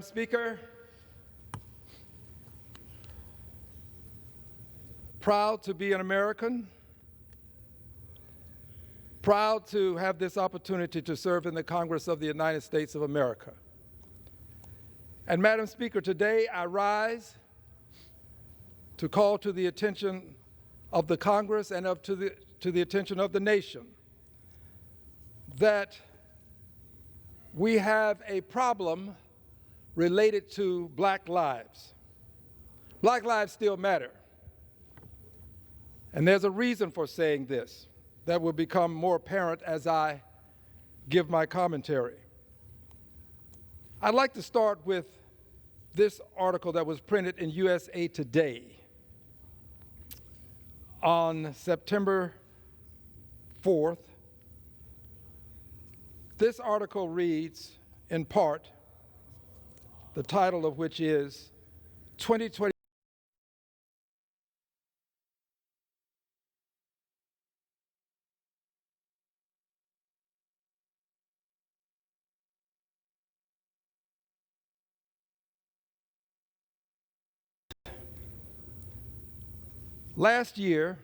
Speaker, proud to be an American, proud to have this opportunity to serve in the Congress of the United States of America. And Madam Speaker, today I rise to call to the attention of the Congress and to the attention of the nation that we have a problem related to Black lives. Black lives still matter. And there's a reason for saying this that will become more apparent as I give my commentary. I'd like to start with this article that was printed in USA Today on September 4th. This article reads, in part, the title of which is 2020 Last year,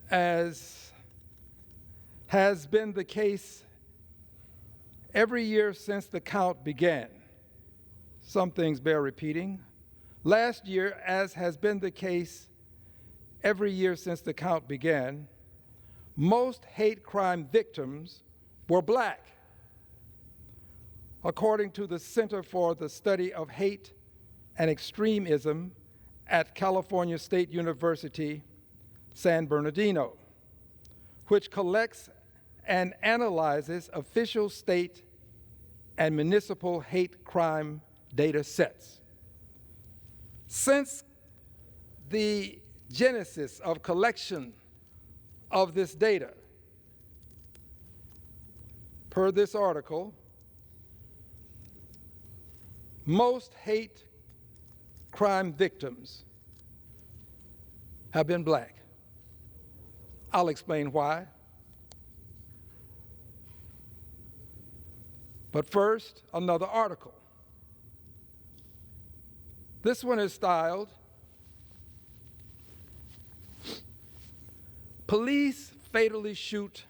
as has been the case every year since the count began, some things bear repeating. Last year, as has been the case every year since the count began, most hate crime victims were Black. According to the Center for the Study of Hate and Extremism at California State University, San Bernardino, which collects and analyzes official state and municipal hate crime data sets. Since the genesis of collection of this data, per this article, most hate crime victims have been Black. I'll explain why. But first, another article. This one is styled, "Police Fatally Shoot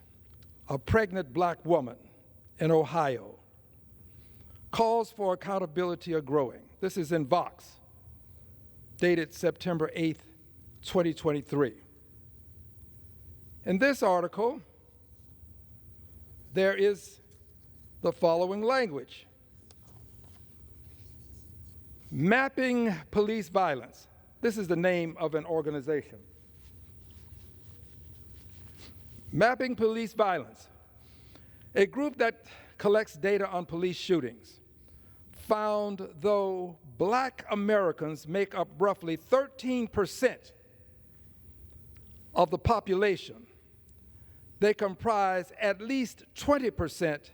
a Pregnant Black Woman in Ohio. Calls for accountability are growing." This is in Vox, dated September 8th, 2023. In this article, there is the following language: Mapping Police Violence. This is the name of an organization. Mapping Police Violence, a group that collects data on police shootings, found though Black Americans make up roughly 13% of the population, they comprise at least 20%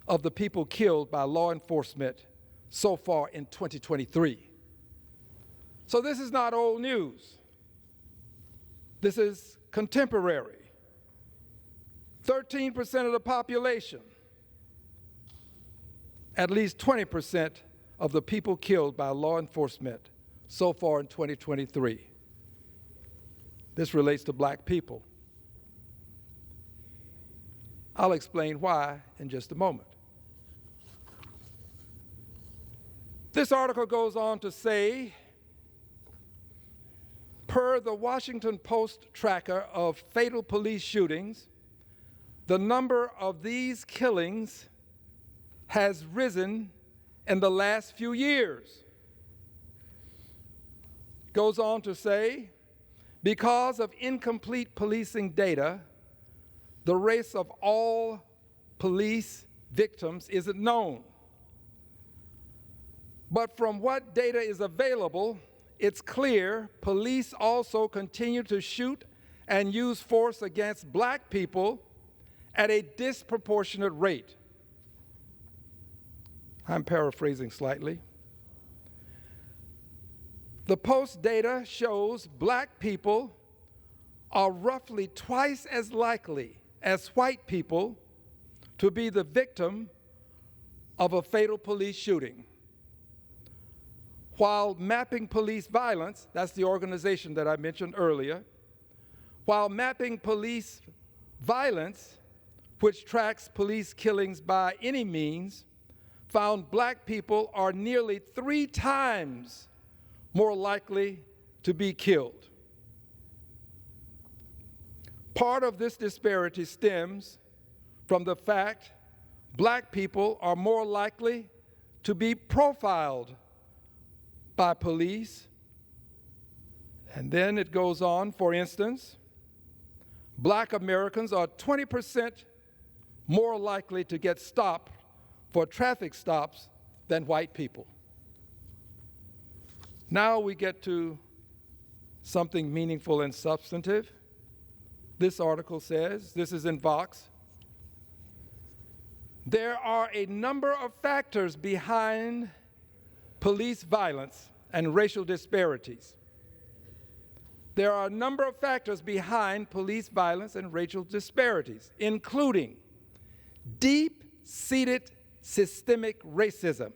of the people killed by law enforcement so far in 2023. So this is not old news. This is contemporary. 13% of the population, at least 20% of the people killed by law enforcement so far in 2023. This relates to Black people. I'll explain why in just a moment. This article goes on to say, per the Washington Post tracker of fatal police shootings, the number of these killings has risen in the last few years. Goes on to say, because of incomplete policing data, the race of all police victims isn't known. But from what data is available, it's clear police also continue to shoot and use force against Black people at a disproportionate rate. I'm paraphrasing slightly. The Post data shows Black people are roughly twice as likely as white people to be the victim of a fatal police shooting. While Mapping Police Violence, that's the organization that I mentioned earlier, while Mapping Police Violence, which tracks police killings by any means, found black people are nearly 3 times more likely to be killed. Part of this disparity stems from the fact black people are more likely to be profiled by police. And then it goes on, for instance, black Americans are 20% more likely to get stopped for traffic stops than white people. Now we get to something meaningful and substantive. This article says, this is in Vox, there are a number of factors behind police violence and racial disparities. There are a number of factors behind police violence and racial disparities, including deep-seated systemic racism.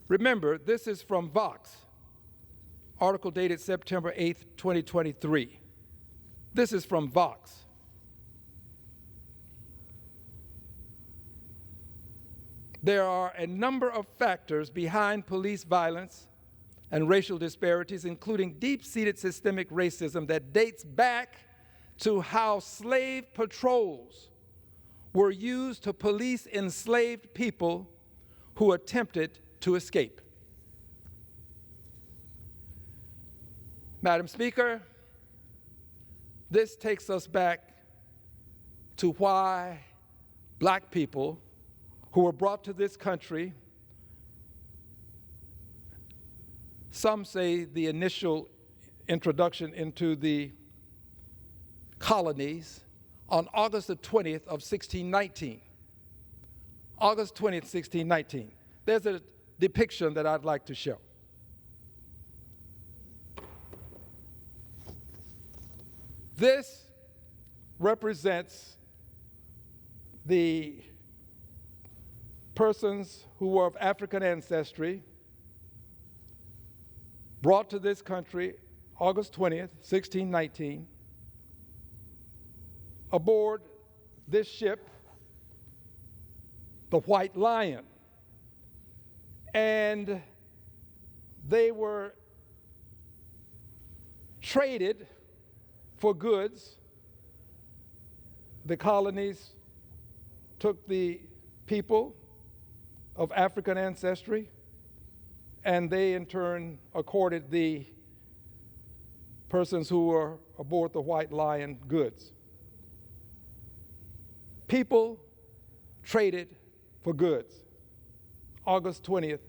Remember, this is from Vox, article dated September 8th, 2023. This is from Vox. There are a number of factors behind police violence and racial disparities, including deep-seated systemic racism that dates back to how slave patrols were used to police enslaved people who attempted to escape. Madam Speaker, this takes us back to why black people who were brought to this country, some say the initial introduction into the colonies on August the 20th of 1619. August 20th, 1619. There's a depiction that I'd like to show. This represents the persons who were of African ancestry brought to this country August 20th, 1619, aboard this ship, the White Lion. And they were traded for goods. The colonies took the people of African ancestry, and they in turn accorded the persons who were aboard the White Lion goods. People traded for goods. August 20th,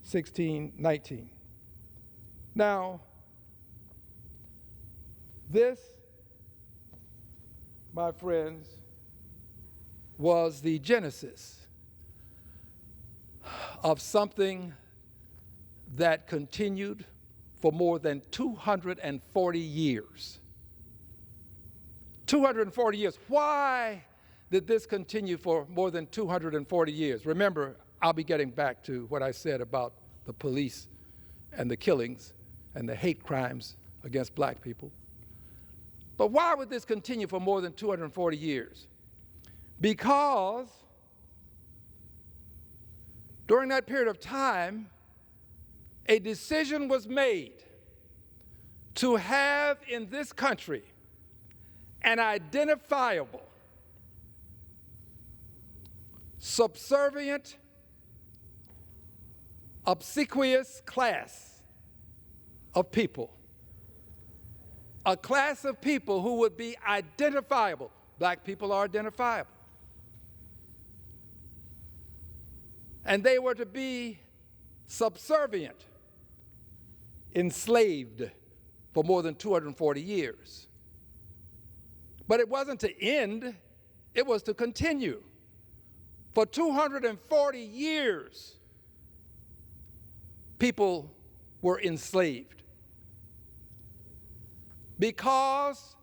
1619. Now, this, my friends, was the genesis of something that continued for more than 240 years. 240 years. Why did this continue for more than 240 years? Remember, I'll be getting back to what I said about the police and the killings and the hate crimes against black people. But why would this continue for more than 240 years? Because during that period of time, a decision was made to have in this country an identifiable, subservient, obsequious class of people. A class of people who would be identifiable. Black people are identifiable. And they were to be subservient, enslaved for more than 240 years. But it wasn't to end, it was to continue. For 240 years, people were enslaved because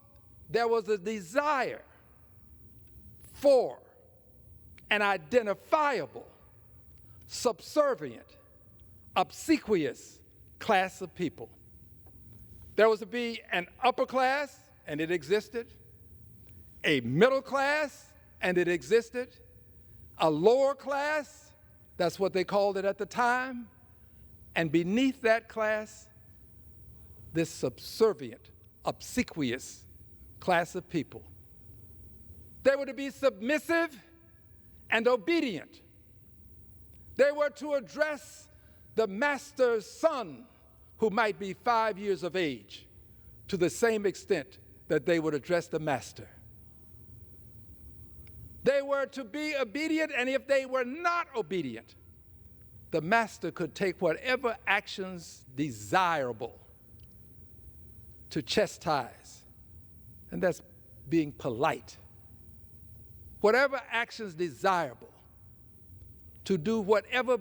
there was a desire for an identifiable, subservient, obsequious class of people. There was to be an upper class, and it existed, a middle class, and it existed, a lower class, that's what they called it at the time, and beneath that class, this subservient, obsequious class of people. They were to be submissive and obedient. They were to address the master's son, who might be 5 years of age, to the same extent that they would address the master. They were to be obedient, and if they were not obedient, the master could take whatever actions desirable to chastise, and that's being polite. Whatever actions desirable to do whatever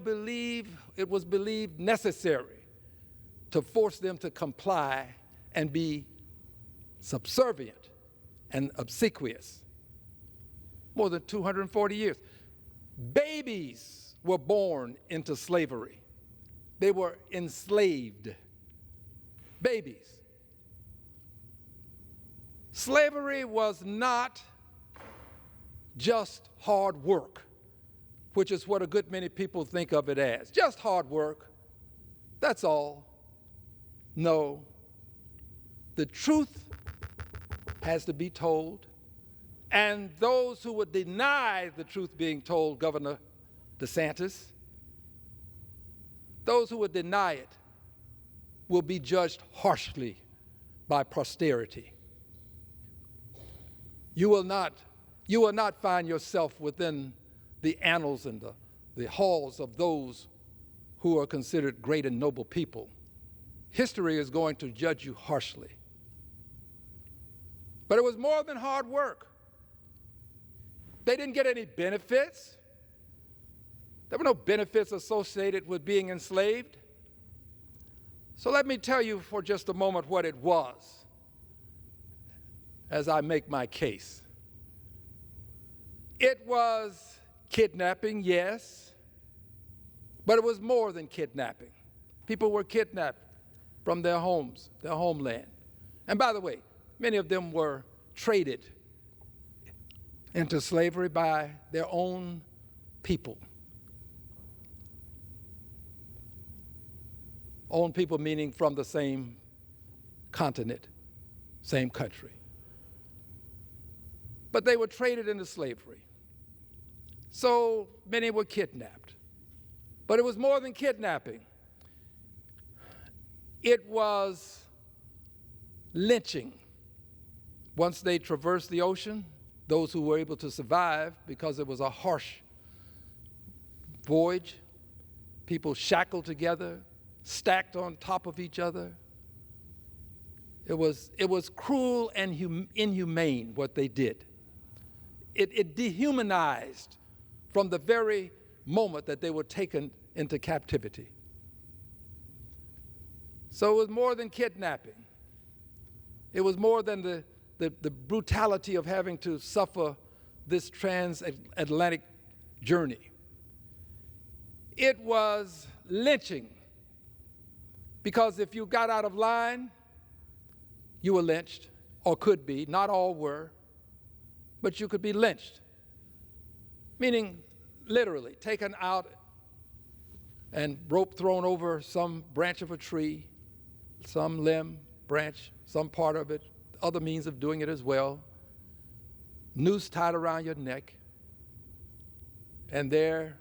it was believed necessary to force them to comply and be subservient and obsequious. More than 240 years. Babies were born into slavery. They were enslaved. Babies. Slavery was not just hard work, which is what a good many people think of it as. Just hard work. That's all. No. The truth has to be told. And those who would deny the truth being told, Governor DeSantis, those who would deny it will be judged harshly by posterity. You will not find yourself within the annals and the halls of those who are considered great and noble people. History is going to judge you harshly. But it was more than hard work. They didn't get any benefits. There were no benefits associated with being enslaved. So let me tell you for just a moment what it was as I make my case. It was kidnapping, yes, but it was more than kidnapping. People were kidnapped from their homes, their homeland. And by the way, many of them were traded into slavery by their own people. Own people meaning from the same continent, same country. But they were traded into slavery. So many were kidnapped. But it was more than kidnapping. It was lynching. Once they traversed the ocean, those who were able to survive, because it was a harsh voyage, people shackled together, stacked on top of each other. It was cruel and inhumane what they did. It dehumanized from the very moment that they were taken into captivity. So it was more than kidnapping. It was more than the brutality of having to suffer this transatlantic journey. It was lynching, because if you got out of line, you were lynched, or could be. Not all were, but you could be lynched, meaning literally taken out and rope thrown over some branch of a tree, some limb, branch, some part of it, other means of doing it as well, noose tied around your neck, and there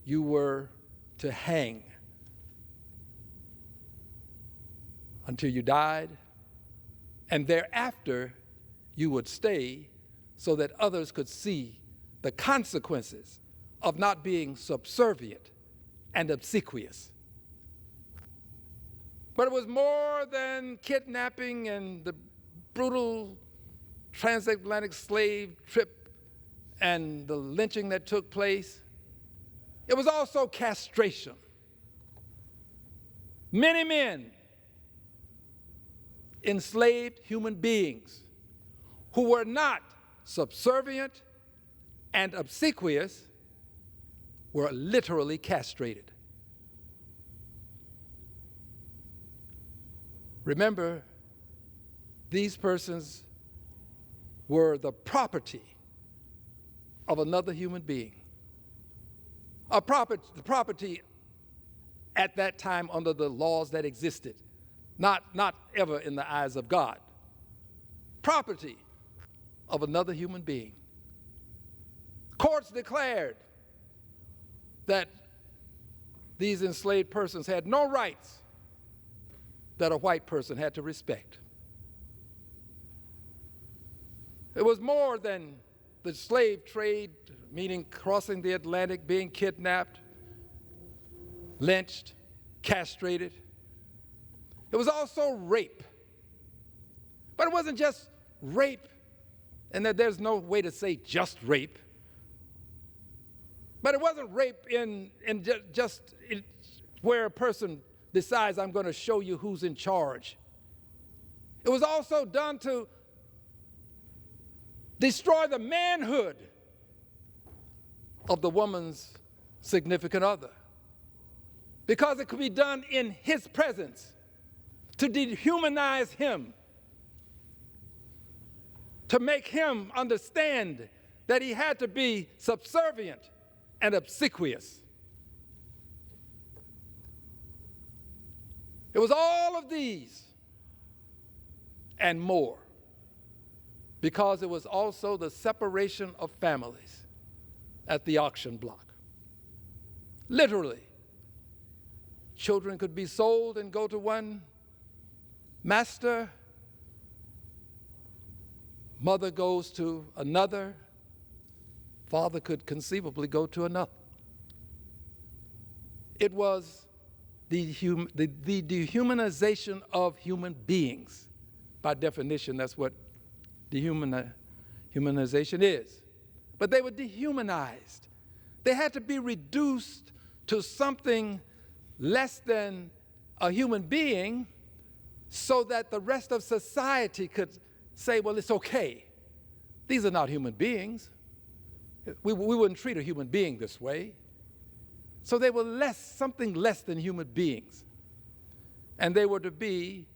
you were to hang until you died, and thereafter you would stay so that others could see the consequences of not being subservient and obsequious. But it was more than kidnapping and the brutal transatlantic slave trip and the lynching that took place. It was also castration. Many men, enslaved human beings who were not subservient and obsequious, were literally castrated. Remember, these persons were the property of another human being. The property at that time under the laws that existed, not ever in the eyes of God. Property of another human being. Courts declared that these enslaved persons had no rights that a white person had to respect. It was more than the slave trade, meaning crossing the Atlantic, being kidnapped, lynched, castrated. It was also rape. But it wasn't just rape, and that there's no way to say just rape. But it wasn't rape in where a person decides, I'm going to show you who's in charge. It was also done to destroy the manhood of the woman's significant other, because it could be done in his presence, to dehumanize him, to make him understand that he had to be subservient and obsequious. It was all of these and more, because it was also the separation of families at the auction block. Literally, children could be sold and go to one master, mother goes to another, father could conceivably go to another. It was the dehumanization of human beings. By definition, that's what dehumanization is. But they were dehumanized. They had to be reduced to something less than a human being so that the rest of society could say, well, it's okay. These are not human beings. We wouldn't treat a human being this way. So they were something less than human beings. And they were to be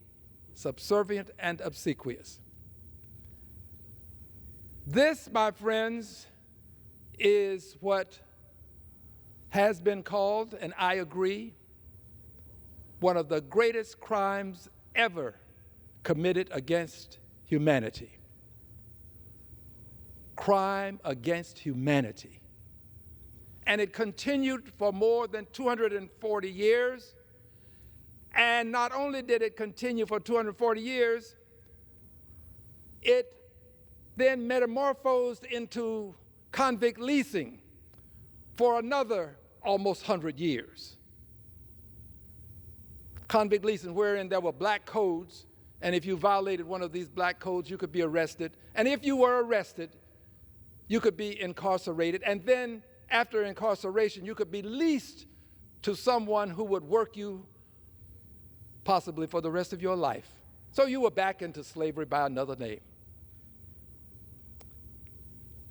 subservient and obsequious. This, my friends, is what has been called, and I agree, one of the greatest crimes ever committed against humanity. Crime against humanity. And it continued for more than 240 years. And not only did it continue for 240 years, it then metamorphosed into convict leasing for another almost 100 years. Convict leasing, wherein there were black codes, and if you violated one of these black codes, you could be arrested. And if you were arrested, you could be incarcerated. And then after incarceration, you could be leased to someone who would work you possibly for the rest of your life. So you were back into slavery by another name.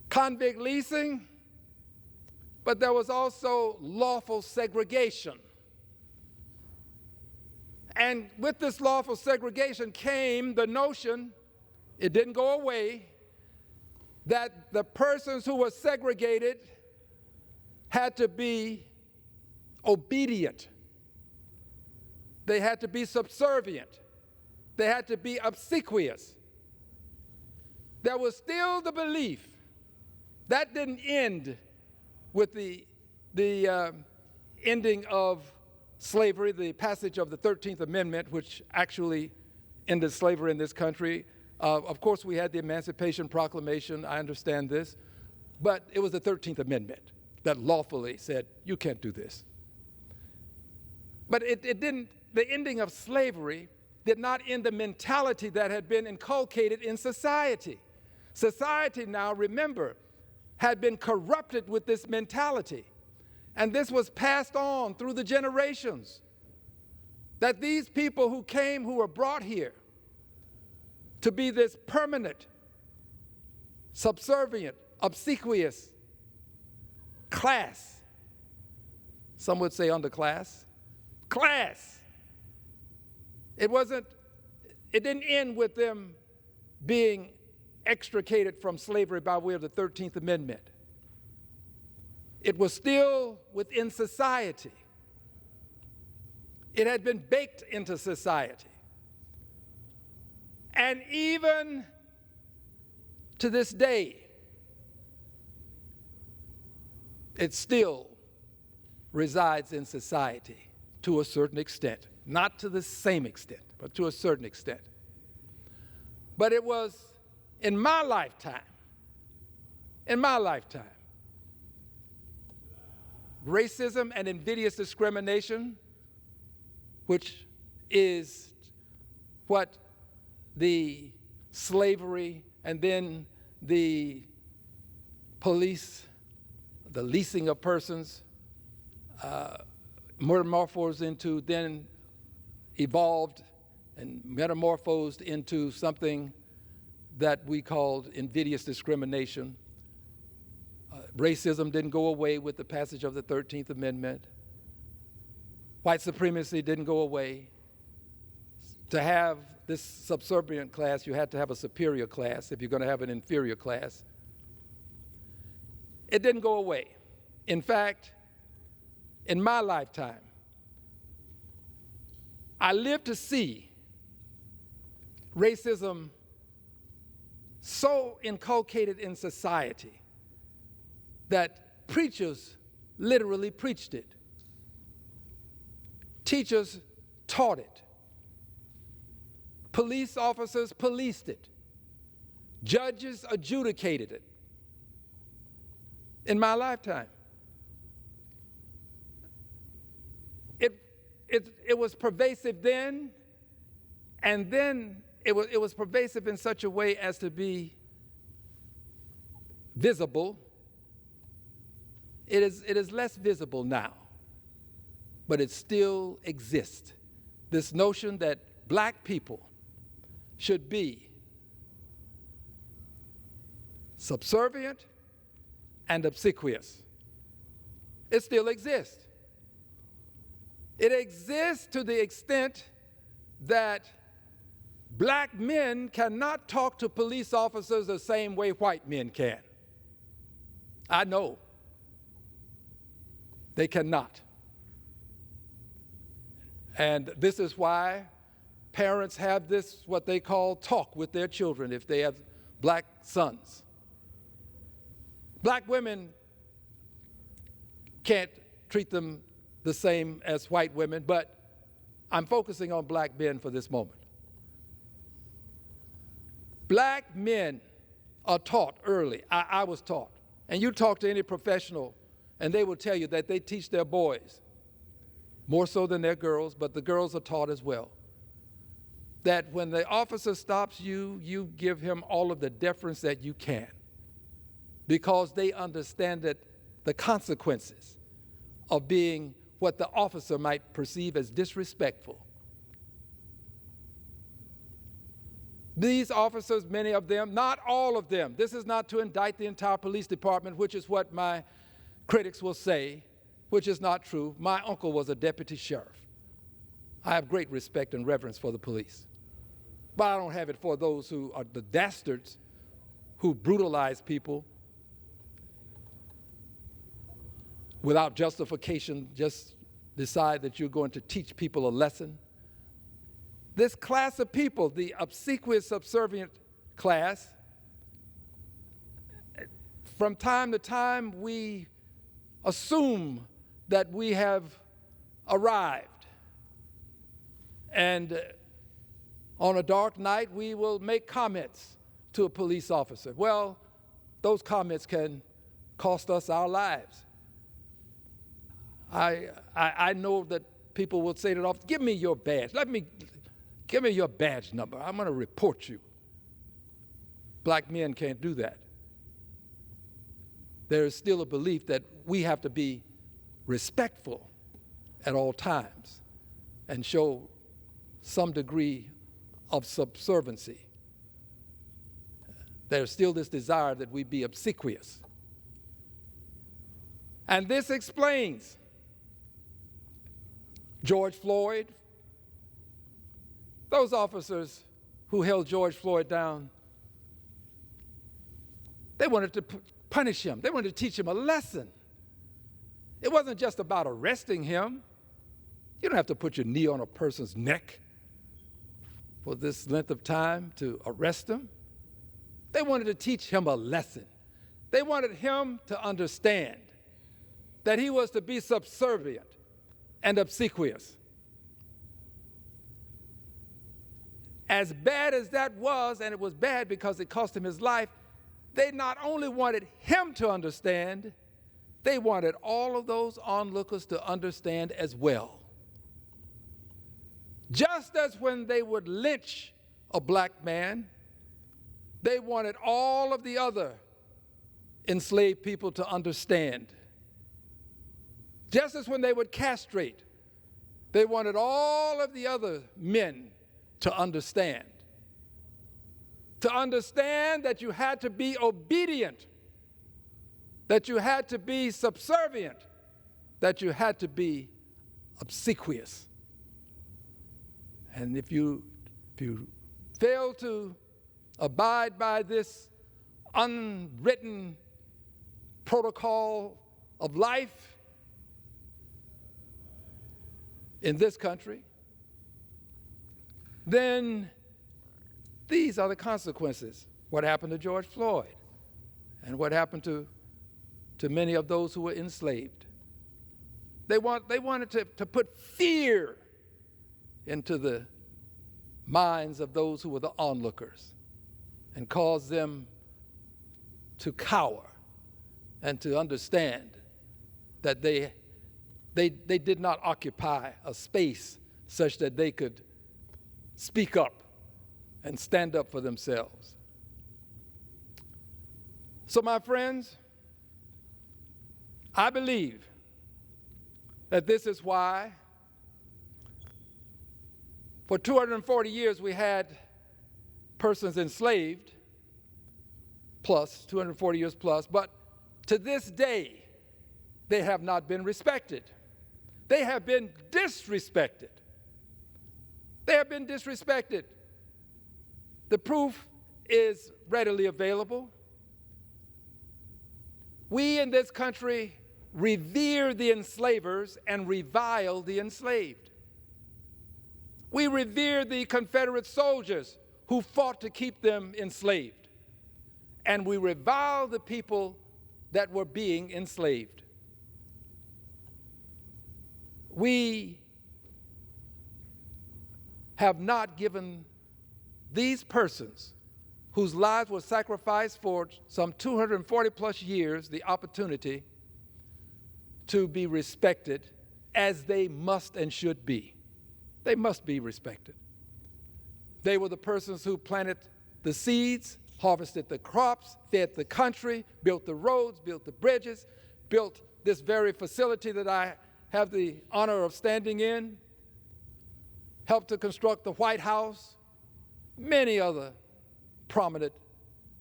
Convict leasing, but there was also lawful segregation. And with this lawful segregation came the notion, it didn't go away, that the persons who were segregated had to be obedient. They had to be subservient. They had to be obsequious. There was still the belief. That didn't end with the ending of slavery, the passage of the 13th Amendment, which actually ended slavery in this country. Of course, we had the Emancipation Proclamation, I understand this, but it was the 13th Amendment that lawfully said, you can't do this. But it didn't, the ending of slavery did not end the mentality that had been inculcated in society. Society now, remember, had been corrupted with this mentality. And this was passed on through the generations. That these people who came, who were brought here to be this permanent, subservient, obsequious class, Some would say underclass. Class. It didn't end with them being extricated from slavery by way of the 13th Amendment. It was still within society. It had been baked into society. And even to this day, it still resides in society to a certain extent. Not to the same extent, but to a certain extent. But it was in my lifetime, racism and invidious discrimination, which is what the slavery and then the police, the leasing of persons, metamorphosed into, then evolved and metamorphosed into something that we called invidious discrimination. Racism didn't go away with the passage of the 13th Amendment. White supremacy didn't go away. To have this subservient class, you had to have a superior class if you're going to have an inferior class. It didn't go away. In fact, in my lifetime, I lived to see racism so inculcated in society that preachers literally preached it. Teachers taught it. Police officers policed it. Judges adjudicated it. In my lifetime. It was pervasive then, and then it was pervasive in such a way as to be visible. It is less visible now, but it still exists. This notion that black people should be subservient and obsequious. It still exists. It exists to the extent that black men cannot talk to police officers the same way white men can. I know. They cannot. And this is why parents have this, what they call, talk with their children if they have black sons. Black women can't treat them the same as white women, but I'm focusing on black men for this moment. Black men are taught early. I was taught. And you talk to any professional, and they will tell you that they teach their boys, more so than their girls, but the girls are taught as well, that when the officer stops you, you give him all of the deference that you can, because they understand that the consequences of being what the officer might perceive as disrespectful. These officers, many of them, not all of them, this is not to indict the entire police department, which is what my critics will say, which is not true. My uncle was a deputy sheriff. I have great respect and reverence for the police. But I don't have it for those who are the dastards who brutalize people without justification, just decide that you're going to teach people a lesson. This class of people, the obsequious, subservient class, from time to time we assume that we have arrived. And on a dark night, we will make comments to a police officer. Well, those comments can cost us our lives. I know that people will say to the officer, give me your badge. Give me your badge number. I'm going to report you. Black men can't do that. There is still a belief that we have to be respectful at all times and show some degree of subserviency. There's still this desire that we be obsequious. And this explains George Floyd, those officers who held George Floyd down, they wanted to punish him. They wanted to teach him a lesson. It wasn't just about arresting him. You don't have to put your knee on a person's neck for this length of time to arrest him. They wanted to teach him a lesson. They wanted him to understand that he was to be subservient and obsequious. As bad as that was, and it was bad because it cost him his life, they not only wanted him to understand, they wanted all of those onlookers to understand as well. Just as when they would lynch a black man, they wanted all of the other enslaved people to understand. Just as when they would castrate, they wanted all of the other men to understand. To understand that you had to be obedient, that you had to be subservient, that you had to be obsequious. And if you fail to abide by this unwritten protocol of life in this country, then these are the consequences. What happened to George Floyd and what happened to many of those who were enslaved. They wanted to put fear into the minds of those who were the onlookers and cause them to cower and to understand that they did not occupy a space such that they could speak up and stand up for themselves. So, my friends, I believe that this is why for 240 years we had persons enslaved, plus 240 years plus, but to this day they have not been respected. They have been disrespected. They have been disrespected. The proof is readily available. We in this country revere the enslavers and revile the enslaved. We revere the Confederate soldiers who fought to keep them enslaved. And we revile the people that were being enslaved. We have not given these persons whose lives were sacrificed for some 240 plus years the opportunity to be respected as they must and should be. They must be respected. They were the persons who planted the seeds, harvested the crops, fed the country, built the roads, built the bridges, built this very facility that I have the honor of standing in, helped to construct the White House, many other prominent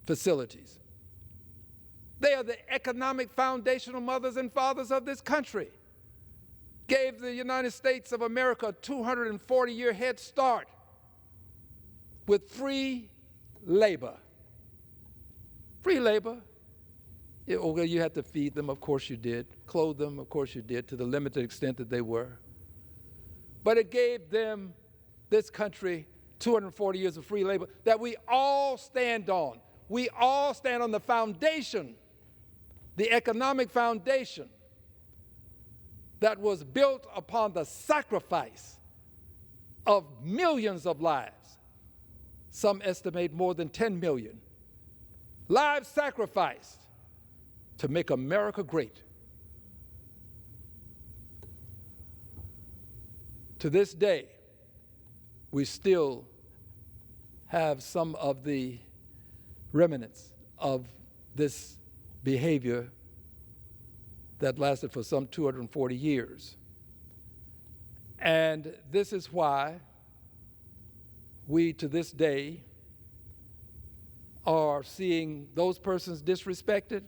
facilities. They are the economic foundational mothers and fathers of this country. Gave the United States of America a 240-year head start with free labor. Free labor. You had to feed them, of course you did. Clothe them, of course you did, to the limited extent that they were. But it gave them, this country, 240 years of free labor that we all stand on. We all stand on the foundation, the economic foundation that was built upon the sacrifice of millions of lives. Some estimate more than 10 million. Lives sacrificed to make America great. To this day, we still have some of the remnants of this behavior that lasted for some 240 years. And this is why we, to this day, are seeing those persons disrespected,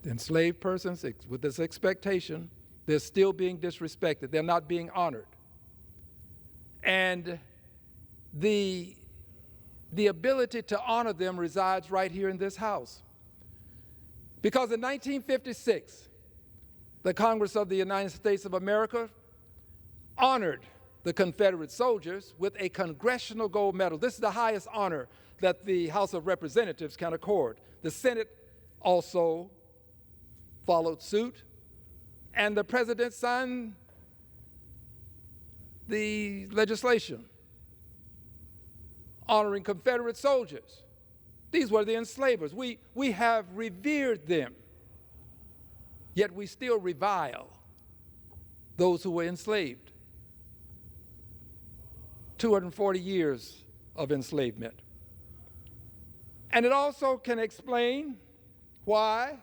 enslaved persons, with this expectation They're still being disrespected. They're not being honored. And the ability to honor them resides right here in this house. Because in 1956, the Congress of the United States of America honored the Confederate soldiers with a Congressional Gold Medal. This is the highest honor that the House of Representatives can accord. The Senate also followed suit, and the President signed the legislation honoring Confederate soldiers. These were the enslavers. We have revered them, yet we still revile those who were enslaved. 240 years of enslavement. And it also can explain why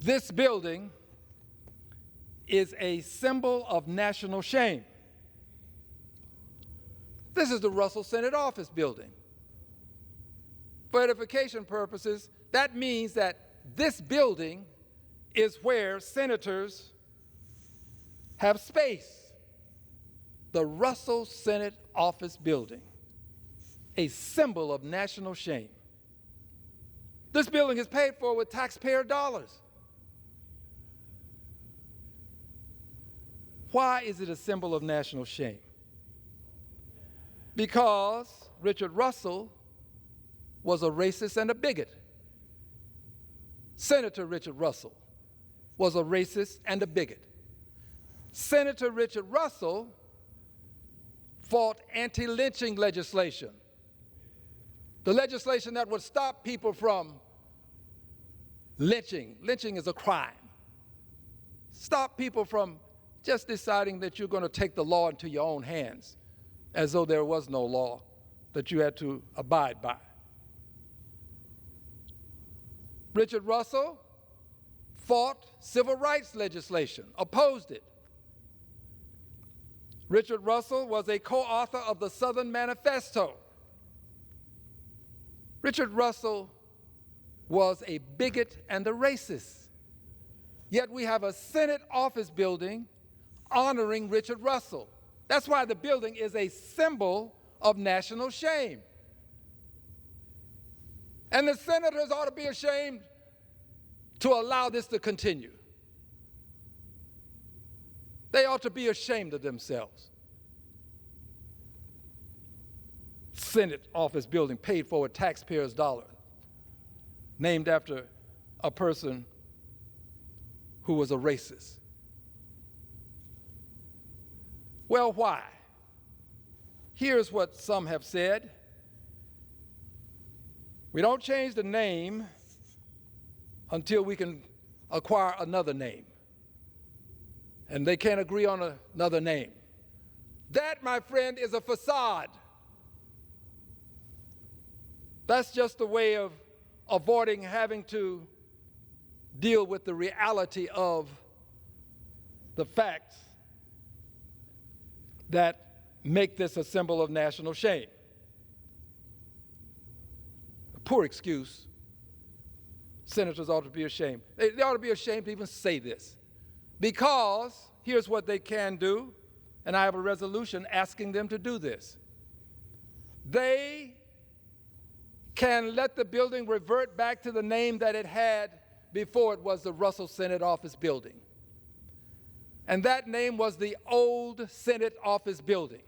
this building is a symbol of national shame. This is the Russell Senate Office Building. For edification purposes, that means that this building is where senators have space. The Russell Senate Office Building, a symbol of national shame. This building is paid for with taxpayer dollars. Why is it a symbol of national shame? Because Richard Russell was a racist and a bigot. Senator Richard Russell was a racist and a bigot. Senator Richard Russell fought anti-lynching legislation, the legislation that would stop people from lynching. Lynching is a crime. Stop people from just deciding that you're going to take the law into your own hands, as though there was no law that you had to abide by. Richard Russell fought civil rights legislation, opposed it. Richard Russell was a co-author of the Southern Manifesto. Richard Russell was a bigot and a racist. Yet we have a Senate office building honoring Richard Russell. That's why the building is a symbol of national shame. And the senators ought to be ashamed to allow this to continue. They ought to be ashamed of themselves. Senate office building paid for with taxpayers' dollars, named after a person who was a racist. Well, why? Here's what some have said. We don't change the name until we can acquire another name. And they can't agree on another name. That, my friend, is a facade. That's just a way of avoiding having to deal with the reality of the facts that make this a symbol of national shame. A poor excuse. Senators ought to be ashamed. They ought to be ashamed to even say this. Because here's what they can do, and I have a resolution asking them to do this. They can let the building revert back to the name that it had before it was the Russell Senate Office Building. And that name was the old Senate Office Building.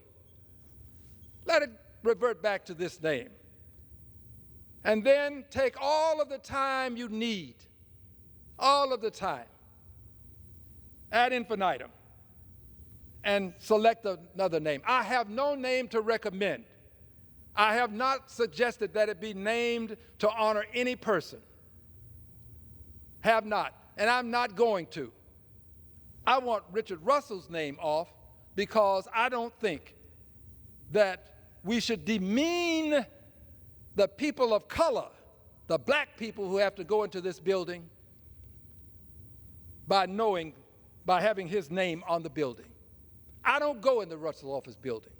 Let it revert back to this name. And then take all of the time you need, all of the time, ad infinitum, and select another name. I have no name to recommend. I have not suggested that it be named to honor any person. Have not, and I'm not going to. I want Richard Russell's name off because I don't think that we should demean the people of color, the black people who have to go into this building, by having his name on the building. I don't go in the Russell Office Building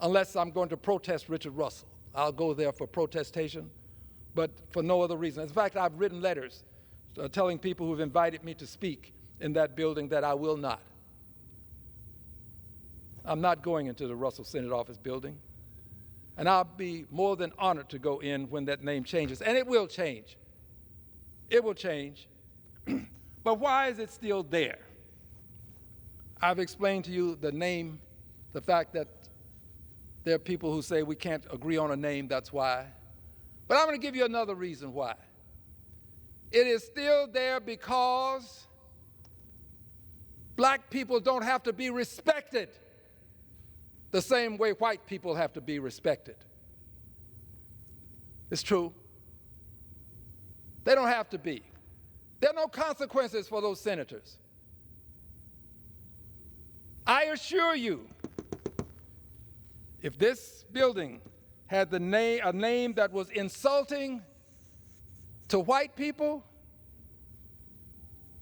unless I'm going to protest Richard Russell. I'll go there for protestation, but for no other reason. In fact, I've written letters telling people who've invited me to speak in that building that I will not. I'm not going into the Russell Senate Office building, and I'll be more than honored to go in when that name changes, and it will change. It will change. But why is it still there? I've explained to you the name, the fact that there are people who say we can't agree on a name, that's why. But I'm going to give you another reason why. It is still there because black people don't have to be respected the same way white people have to be respected. It's true. They don't have to be. There are no consequences for those senators. I assure you, if this building had a name that was insulting to white people,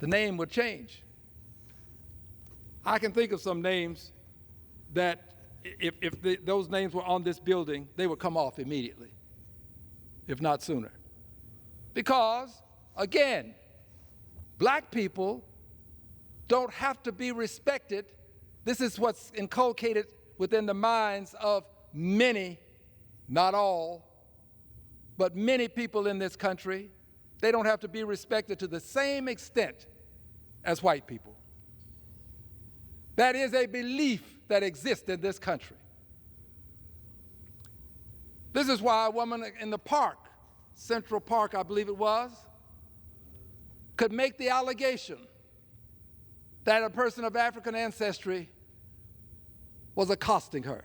the name would change. I can think of some names that if those names were on this building, they would come off immediately, if not sooner. Because, again, black people don't have to be respected. This is what's inculcated within the minds of many, not all, but many people in this country. They don't have to be respected to the same extent as white people. That is a belief that exists in this country. This is why a woman in the park, Central Park, I believe it was, could make the allegation that a person of African ancestry was accosting her,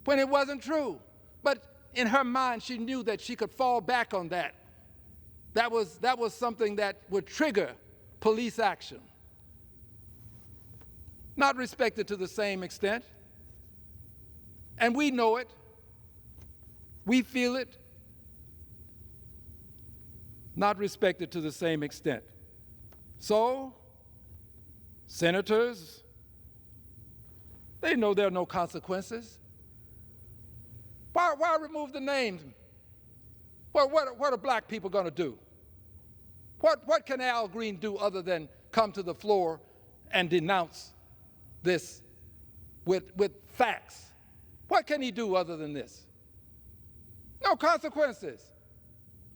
when it wasn't true. But in her mind, she knew that she could fall back on that. That was something that would trigger police action. Not respected to the same extent. And we know it. We feel it. Not respected to the same extent. So, senators, they know there are no consequences. Why remove the names? Well, what are black people going to do? What can Al Green do other than come to the floor and denounce this with facts? What can he do other than this? No consequences.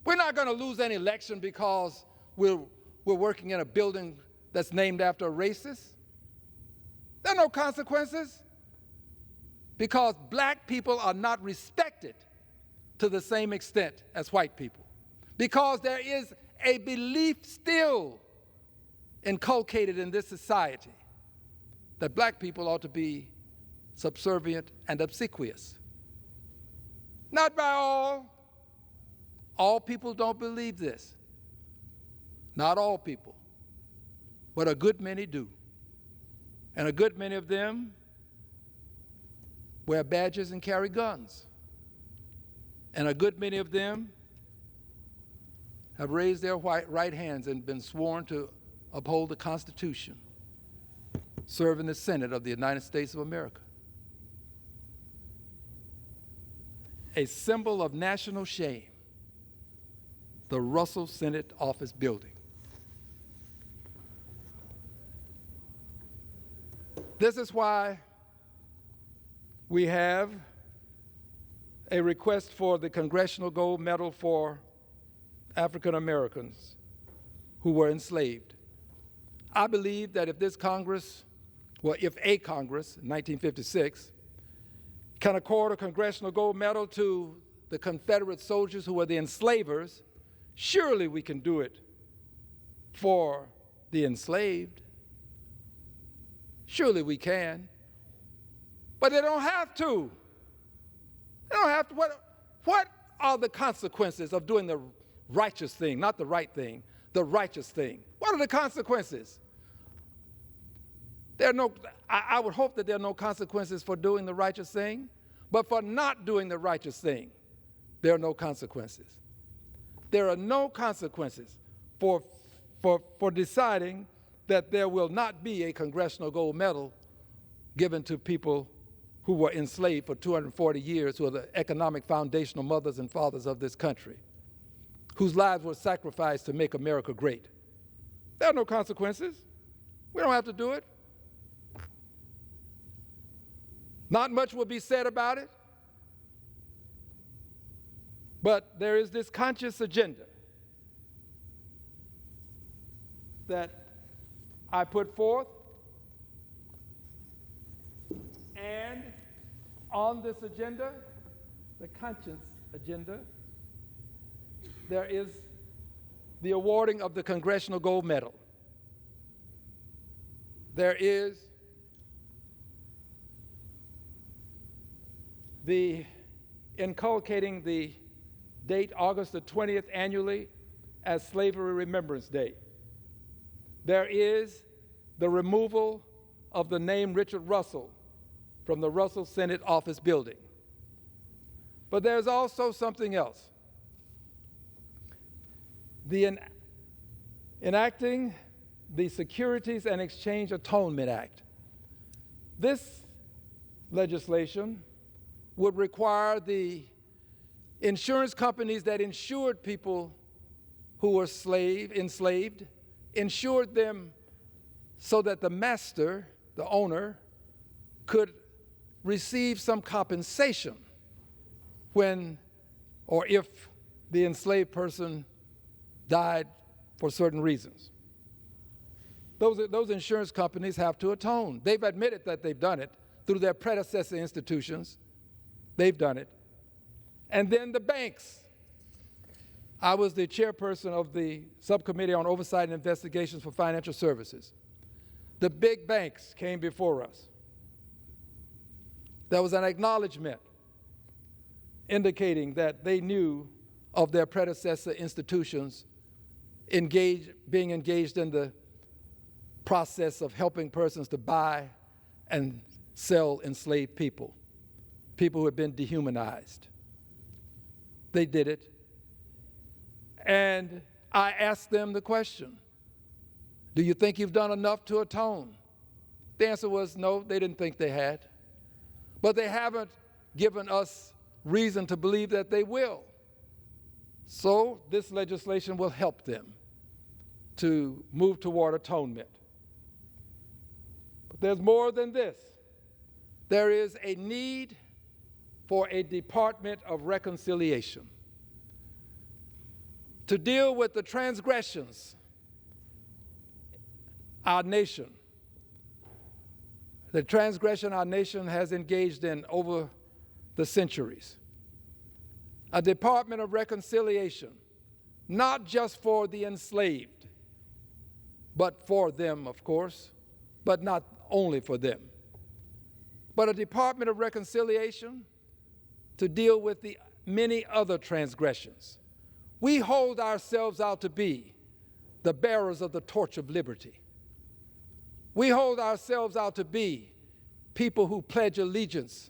We're not going to lose any election because we're working in a building that's named after a racist. There are no consequences because black people are not respected to the same extent as white people, because there is a belief still inculcated in this society that black people ought to be subservient and obsequious. Not by all. All people don't believe this. Not all people. But a good many do. And a good many of them wear badges and carry guns. And a good many of them have raised their right hands and been sworn to uphold the Constitution, serve in the Senate of the United States of America. A symbol of national shame, the Russell Senate Office building. This is why we have a request for the Congressional Gold Medal for African Americans who were enslaved. I believe that if this Congress, well, if a Congress in 1956 can accord a Congressional Gold Medal to the Confederate soldiers who were the enslavers, surely we can do it for the enslaved. Surely we can. But they don't have to. They don't have to. What are the consequences of doing the righteous thing, not the right thing, the righteous thing? What are the consequences? I would hope that there are no consequences for doing the righteous thing, but for not doing the righteous thing, there are no consequences. There are no consequences for deciding that there will not be a Congressional Gold Medal given to people who were enslaved for 240 years, who are the economic foundational mothers and fathers of this country. whose lives were sacrificed to make America great. There are no consequences. We don't have to do it. Not much will be said about it. But there is this conscious agenda that I put forth, and on this agenda, the conscience agenda, there is the awarding of the Congressional Gold Medal. There is the inculcating the date August the 20th annually as Slavery Remembrance Day. There is the removal of the name Richard Russell from the Russell Senate Office Building. But there's also something else. The enacting the Securities and Exchange Atonement Act. This legislation would require the insurance companies that insured people who were enslaved, insured them so that the master, the owner, could receive some compensation when or if the enslaved person died for certain reasons. Those insurance companies have to atone. They've admitted that they've done it through their predecessor institutions. They've done it. And then the banks. I was the chairperson of the Subcommittee on Oversight and Investigations for Financial Services. The big banks came before us. There was an acknowledgement indicating that they knew of their predecessor institutions being engaged in the process of helping persons to buy and sell enslaved people, people who had been dehumanized. They did it. And I asked them the question, do you think you've done enough to atone? The answer was no, they didn't think they had. But they haven't given us reason to believe that they will. So this legislation will help them to move toward atonement. But there's more than this. There is a need for a Department of Reconciliation to deal with the transgressions our nation has engaged in over the centuries. A Department of Reconciliation, not just for the enslaved, but for them, of course, but not only for them. But a Department of Reconciliation to deal with the many other transgressions. We hold ourselves out to be the bearers of the torch of liberty. We hold ourselves out to be people who pledge allegiance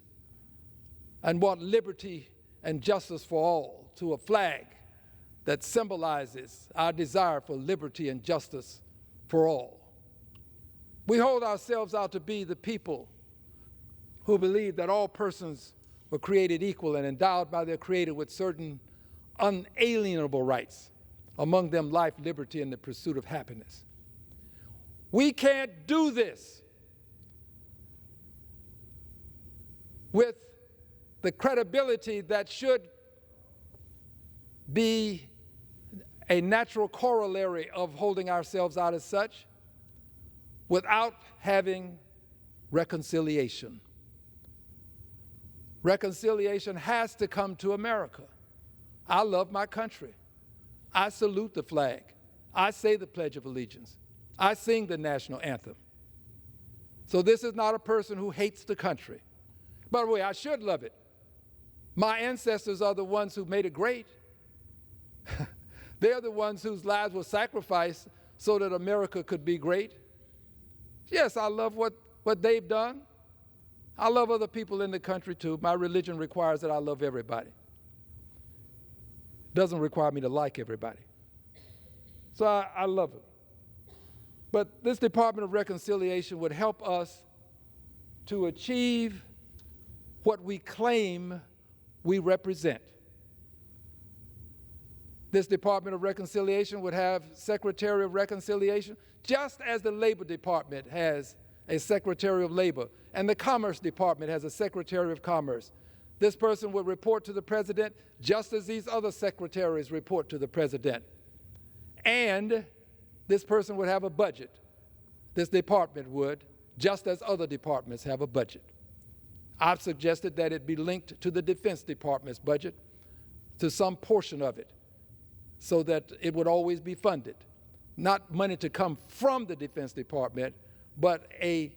and want liberty and justice for all, to a flag that symbolizes our desire for liberty and justice for all. We hold ourselves out to be the people who believe that all persons were created equal and endowed by their Creator with certain unalienable rights, among them life, liberty, and the pursuit of happiness. We can't do this with the credibility that should be a natural corollary of holding ourselves out as such without having reconciliation. Reconciliation has to come to America. I love my country. I salute the flag. I say the Pledge of Allegiance. I sing the national anthem. So this is not a person who hates the country. By the way, I should love it. My ancestors are the ones who made it great. They're the ones whose lives were sacrificed so that America could be great. Yes, I love what they've done. I love other people in the country too. My religion requires that I love everybody. Doesn't require me to like everybody. So I love it. But this Department of Reconciliation would help us to achieve what we claim we represent. This Department of Reconciliation would have Secretary of Reconciliation, just as the Labor Department has a Secretary of Labor, and the Commerce Department has a Secretary of Commerce. This person would report to the President just as these other secretaries report to the President. And this person would have a budget. This department would, just as other departments have a budget. I've suggested that it be linked to the Defense Department's budget, to some portion of it, so that it would always be funded. Not money to come from the Defense Department, but a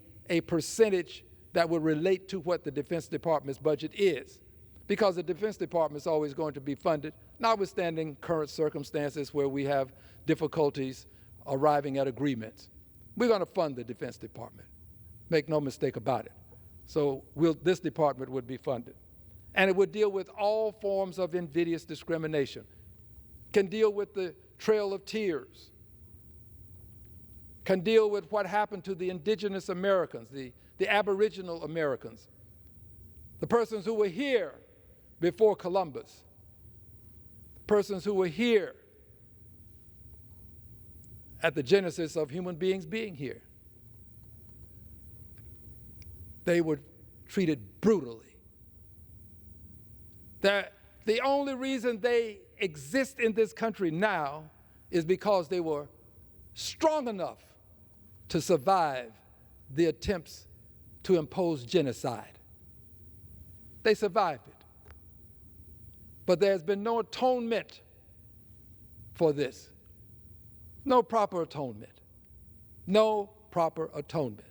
percentage that would relate to what the Defense Department's budget is. Because the Defense Department is always going to be funded, notwithstanding current circumstances where we have difficulties arriving at agreements. We're going to fund the Defense Department. Make no mistake about it. So this department would be funded. And it would deal with all forms of invidious discrimination. Can deal with the Trail of Tears. Can deal with what happened to the indigenous Americans, the Aboriginal Americans, the persons who were here before Columbus, persons who were here at the genesis of human beings being here. They were treated brutally. The only reason they exist in this country now is because they were strong enough to survive the attempts to impose genocide. They survived it. But there's been no atonement for this. No proper atonement. No proper atonement.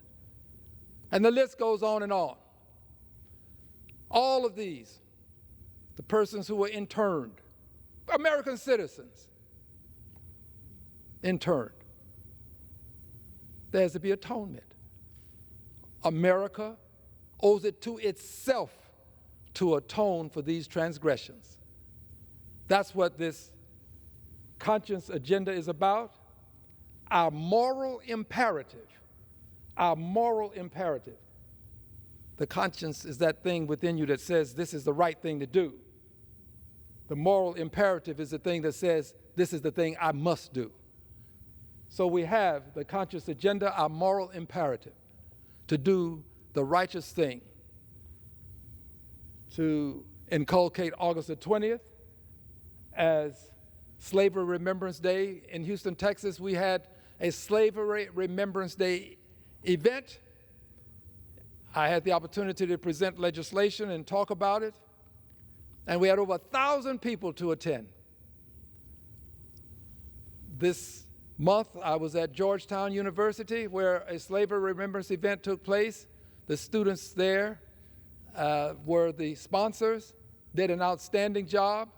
And the list goes on and on. All of these, the persons who were interned, American citizens, interned. There has to be atonement. America owes it to itself to atone for these transgressions. That's what this conscience agenda is about. Our moral imperative. Our moral imperative. The conscience is that thing within you that says this is the right thing to do. The moral imperative is the thing that says this is the thing I must do. So we have the conscious agenda, our moral imperative, to do the righteous thing, to inculcate August the 20th as Slavery Remembrance Day. In Houston, Texas, we had a Slavery Remembrance Day event. I had the opportunity to present legislation and talk about it, and we had over 1,000 people to attend. This month, I was at Georgetown University where a Slavery Remembrance event took place. The students there were the sponsors, did an outstanding job.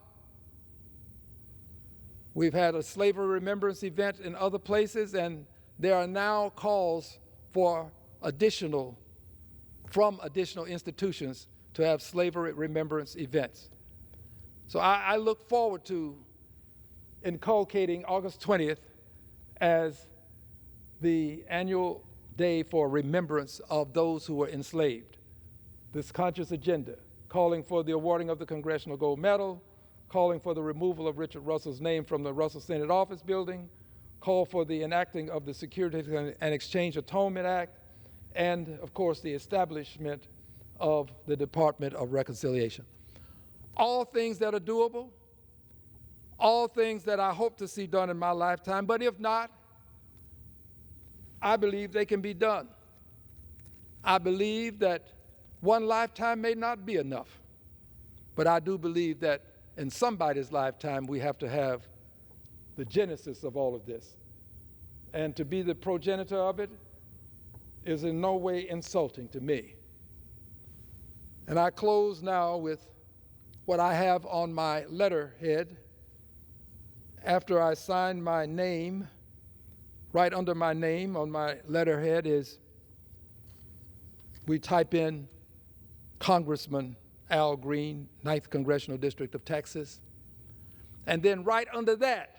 We've had a Slavery Remembrance event in other places, and there are now calls for from additional institutions to have Slavery Remembrance events. So I look forward to inculcating August 20th as the annual day for remembrance of those who were enslaved. This conscious agenda, calling for the awarding of the Congressional Gold Medal, calling for the removal of Richard Russell's name from the Russell Senate Office Building, call for the enacting of the Securities and Exchange Atonement Act, and, of course, the establishment of the Department of Reconciliation. All things that are doable, all things that I hope to see done in my lifetime, but if not, I believe they can be done. I believe that one lifetime may not be enough, but I do believe that in somebody's lifetime we have to have the genesis of all of this. And to be the progenitor of it is in no way insulting to me. And I close now with what I have on my letterhead. After I sign my name, right under my name on my letterhead we type in Congressman Al Green, 9th Congressional District of Texas. And then right under that,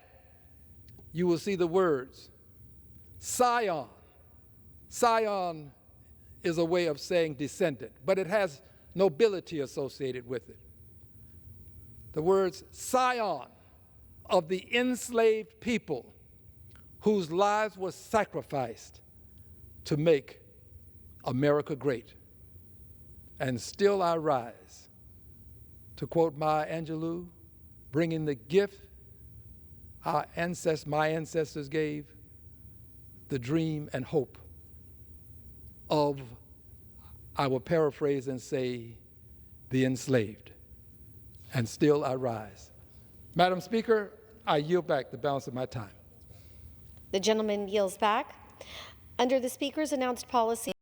you will see the words, Scion. Scion is a way of saying descendant, but it has nobility associated with it. The words Scion of the enslaved people whose lives were sacrificed to make America great. And still I rise, to quote Maya Angelou, bringing the gift my ancestors gave, the dream and hope of, I will paraphrase and say, the enslaved. And still I rise. Madam Speaker, I yield back the balance of my time. The gentleman yields back. Under the Speaker's announced policy,